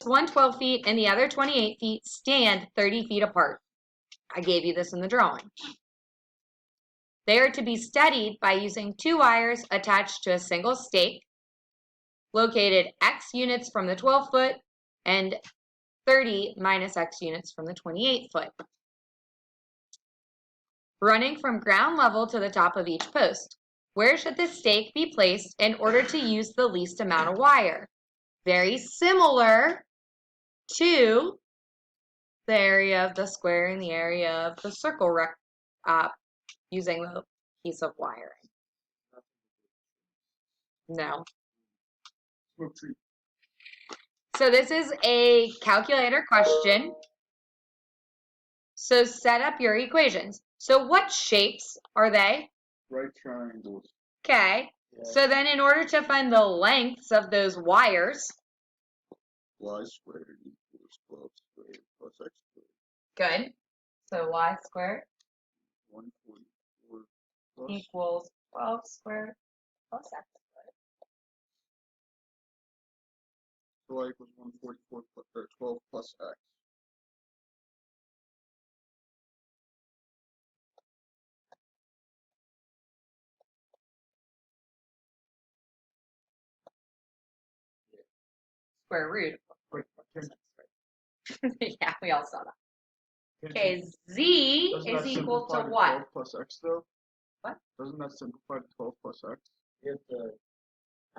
one 12 feet and the other 28 feet stand 30 feet apart. I gave you this in the drawing. They are to be steadied by using 2 wires attached to a single stake, located X units from the 12-foot and 30 minus X units from the 28-foot. Running from ground level to the top of each post. Where should the stake be placed in order to use the least amount of wire? Very similar to the area of the square and the area of the circle using the piece of wiring. No. So this is a calculator question. So set up your equations. So what shapes are they? Right triangles. Okay. Yeah. So then in order to find the lengths of those wires, y squared equals 12 squared plus x squared. Good. So y squared 144 plus equals 12 squared plus x squared. So y equals 144 plus, or 12 plus x. Square root. Yeah, we all saw that. Okay, z is equal to what? 12 plus x though? What? Doesn't that simplify to 12 plus x? You have to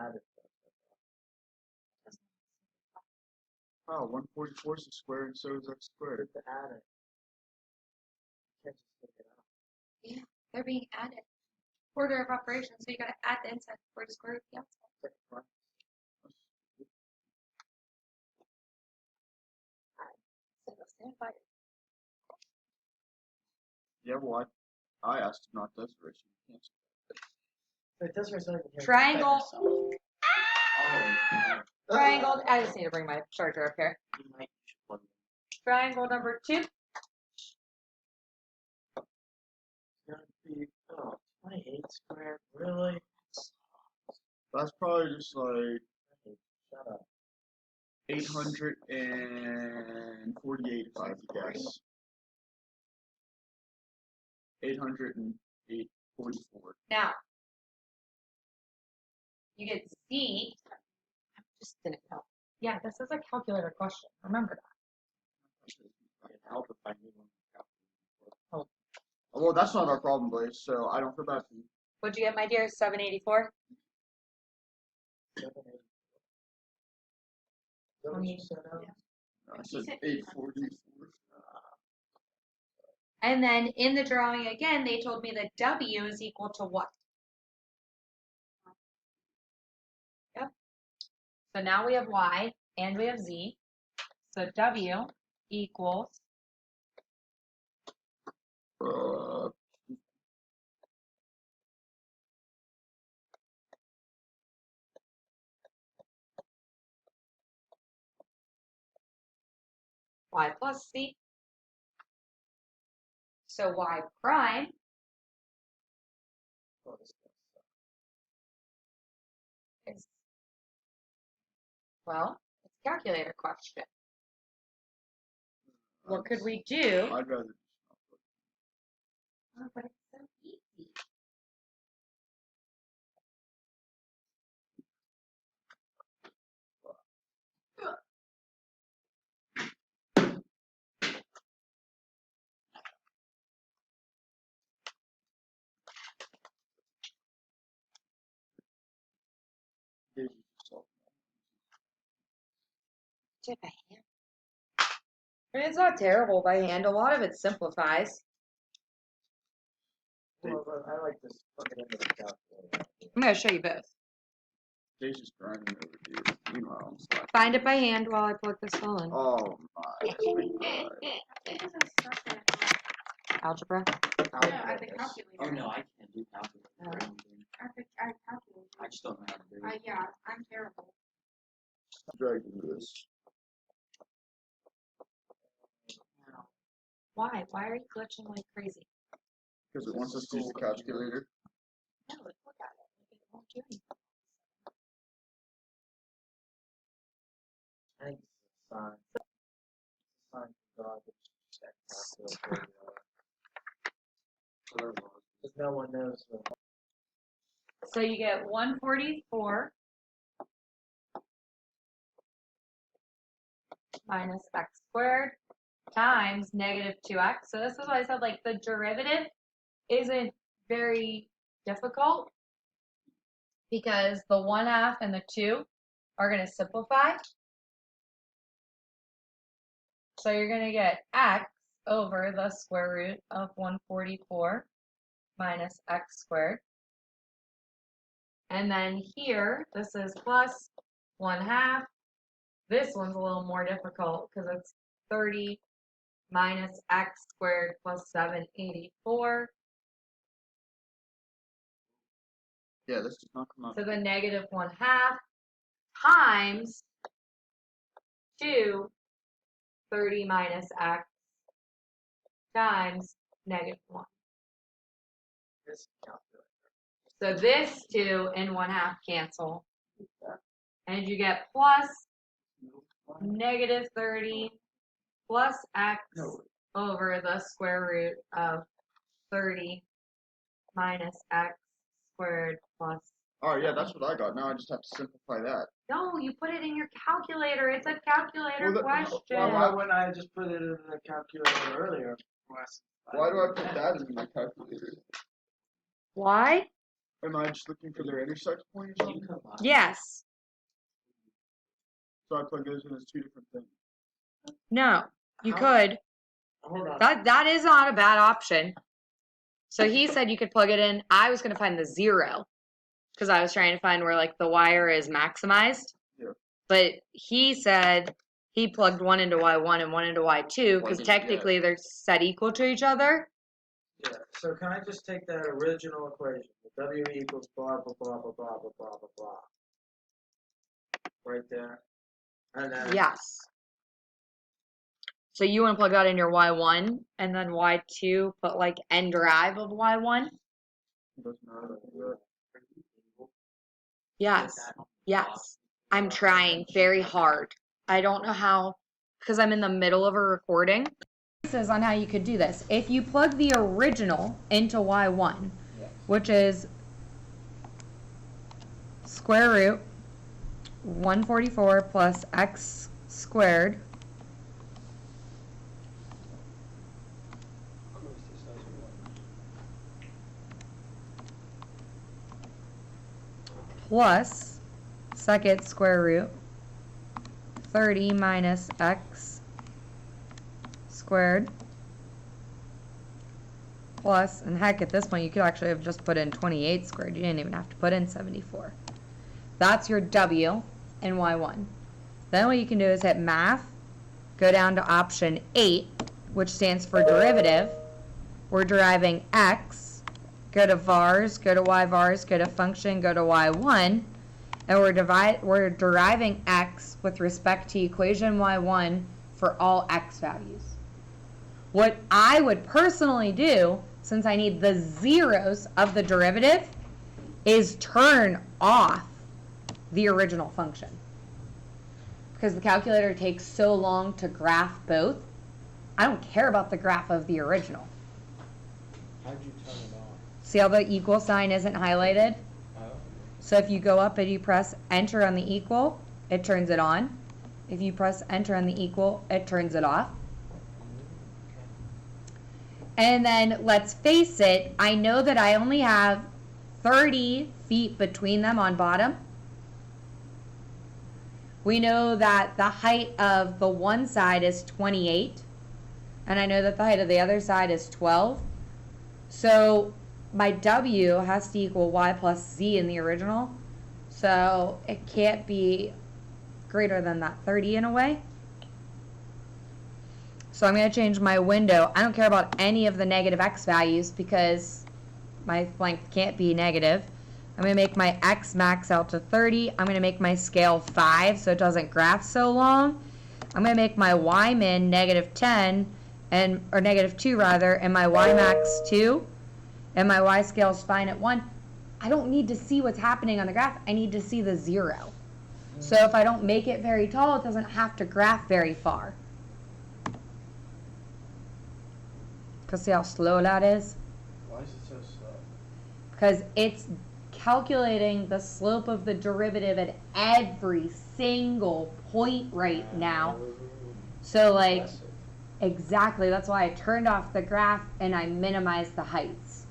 add it. Oh, 144 is a square and so is x squared. You have to add it. You can't just take it out. Yeah, they're being added. Order of operations, so you gotta add the inside before the square root of the outside. So go stand by it. Yeah, well, I asked not Desiree. She can't. It does result in Triangle. Oh, Triangle. I just need to bring my charger up here. Triangle number 2. Oh, 28 squared, really? That's probably just like Shut up. 848 if I had to guess. 844. Now, you get z. Just didn't help. Yeah, this is a calculator question. Remember that. It'd help if I knew one. Oh, well, that's not our problem, Blaze, so I don't feel bad for you. What'd you get, my dear? 784? I said 844. And then in the drawing again, they told me that W is equal to what? Yep. So now we have Y and we have Z. So W equals Y plus Z. So Y prime is, well, it's a calculator question. What could we do? I'd rather just Oh, but it's so easy. do it yourself. Do it by hand. I mean, it's not terrible by hand. A lot of it simplifies. Well, but I like this. Plug it into the calculator. I'm going to show you both. Dave's just grinding over here. Meanwhile, I'm slacking. Find it by hand while I plug this all in. Oh my god. It isn't stuck in it. Algebra. Yeah, at the calculator. Oh no, I can't do calculator. I calculated. I just don't know how to do it. Yeah, I'm terrible. Dragging this. Why? Why are you glitching like crazy? Because it wants us to use the calculator. No, look at it. It won't do anything. I think sign. Sign for God, it's that calculator, because no one knows. So you get 144 minus x squared times negative 2x. So this is what I said, like the derivative isn't very difficult because the 1/2 and the 2 are going to simplify. So you're going to get x over the square root of 144 minus x squared. And then here, this is plus 1/2. This one's a little more difficult because it's 30 minus x squared plus 784 Yeah, this does not come up. to the negative 1/2 times 2 30 minus x times negative 1. This calculator. So this 2 and 1/2 cancel. And you get plus negative 30 plus x over the square root of 30 minus x squared plus. Oh yeah, that's what I got. Now I just have to simplify that. No, you put it in your calculator. It's a calculator Well, question. Well, why wouldn't I just put it in the calculator earlier? Why do I put that in my calculator? Why? Am I just looking for their intersect point or something? Yes. So I plug those in as two different things. No. You How- could. Hold on. That is not a bad option. So he said you could plug it in. I was going to find the 0 because I was trying to find where like the wire is maximized. Yeah. But he said he plugged one into Y1 and one into Y2 because Plug in, technically they're set equal to each other. Yeah, so can I just take that original equation, W equals blah, blah, blah, blah, blah, blah, blah, blah, blah. Right there. And then. Yes. So you want to plug that in your Y1 and then Y2, put like n derive of Y1? It doesn't matter. Yes. Yes. I'm trying very hard. I don't know how, because I'm in the middle of a recording. This is on how you could do this. If you plug the original into Y1, which is square root 144 plus x squared plus second square root 30 minus x squared plus, and heck, at this point you could actually have just put in 28 squared. You didn't even have to put in 74. That's your W in Y1. Then what you can do is hit math, go down to option 8, which stands for derivative. We're deriving x, go to vars, go to y vars, go to function, go to Y1, and we're deriving x with respect to equation Y1 for all x values. What I would personally do, since I need the zeros of the derivative, is turn off the original function. Because the calculator takes so long to graph both, I don't care about the graph of the original. How'd you turn it on? See how the equal sign isn't highlighted? Oh. So if you go up and you press enter on the equal, it turns it on. If you press enter on the equal, it turns it off. And then let's face it, I know that I only have 30 feet between them on bottom. We know that the height of the one side is 28, and I know that the height of the other side is 12. So my W has to equal Y plus Z in the original, so it can't be greater than that 30 in a way. So I'm going to change my window. I don't care about any of the negative x values because my length can't be negative. I'm going to make my x max out to 30. I'm going to make my scale 5 so it doesn't graph so long. I'm going to make my y min negative 10, or negative 2 rather, and my y max 2. And my y scale is fine at 1. I don't need to see what's happening on the graph. I need to see the 0. So if I don't make it very tall, it doesn't have to graph very far. Cause see how slow that is? Why is it so slow? Because it's calculating the slope of the derivative at every single point right now. So like, Impressive. exactly, that's why I turned off the graph and I minimized the heights.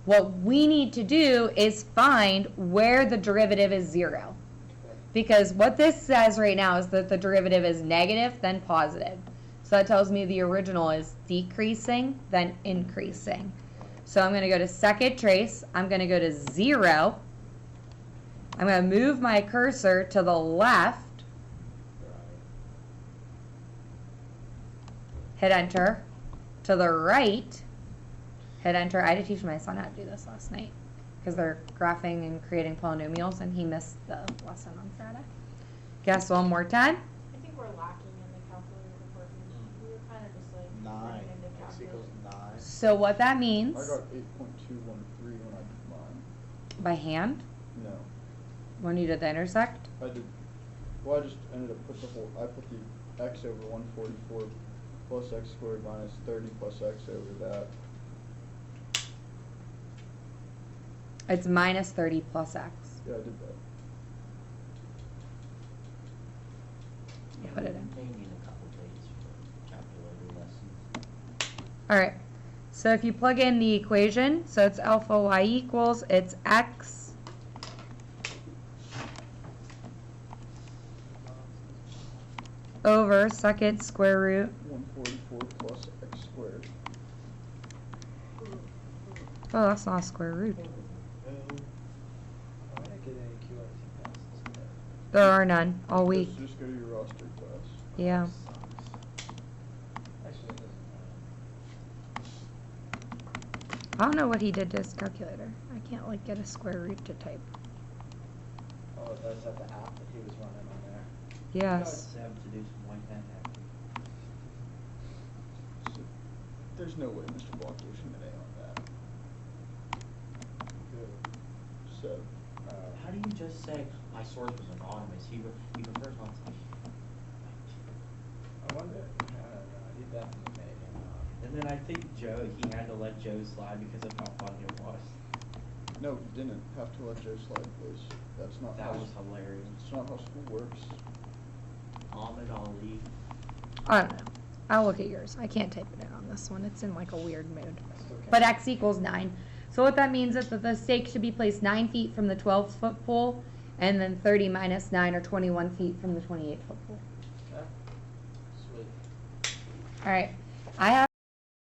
What we need to do is find where the derivative is 0. Because what this says right now is that the derivative is negative, then positive. So that tells me the original is decreasing, then increasing. So I'm going to go to second trace. I'm going to go to 0. I'm going to move my cursor to the left. Hit enter. To the right. Hit enter. I had to teach my son how to do this last night because they're graphing and creating polynomials and he missed the lesson on Friday. Guess one more time. I think we're lacking in the calculator department. We were kind of just like 9. running into X calculus. equals 9. So what that I means got 8.213 when I did mine. by hand, No, when you did the intersect, I did. Well, I just ended up put the whole. I put the x over 144 plus x squared minus 30 plus x over that. it's minus 30 plus x. Yeah, I did that. Put it in. They need a couple days for calculator lessons. All right. So if you plug in the equation, so it's alpha y equals, it's x over second square root. 144 plus x squared. Oh, that's not a square root. Why did I get any QRT passes today? There are none all week. Just go to your roster class. Yeah. Sucks. Actually, it doesn't matter. I don't know what he did to his calculator. I can't like get a square root to type. Oh, that's at the app that he was running on there. Yes. Sam to do some white hat hacking. So, there's no way Mr. Block gives him an A on that. So, How do you just say my source was anonymous? He prefers not to. I wonder. I don't know. He definitely made him. And then I think Joe, he had to let Joe slide because of how funny it was. no, you didn't have to let Joe slide, please. That's not That how. was hilarious. It's not how school works. Ahmed Ali. I don't know. I'll look at yours. I can't type it in on this one. It's in like a weird mood. I still can't. But x equals 9. So what that means is that the stake should be placed 9 feet from the 12-foot pole, and then 30 minus 9 or 21 feet from the 28-foot pole. Yeah. Sweet. All right. I have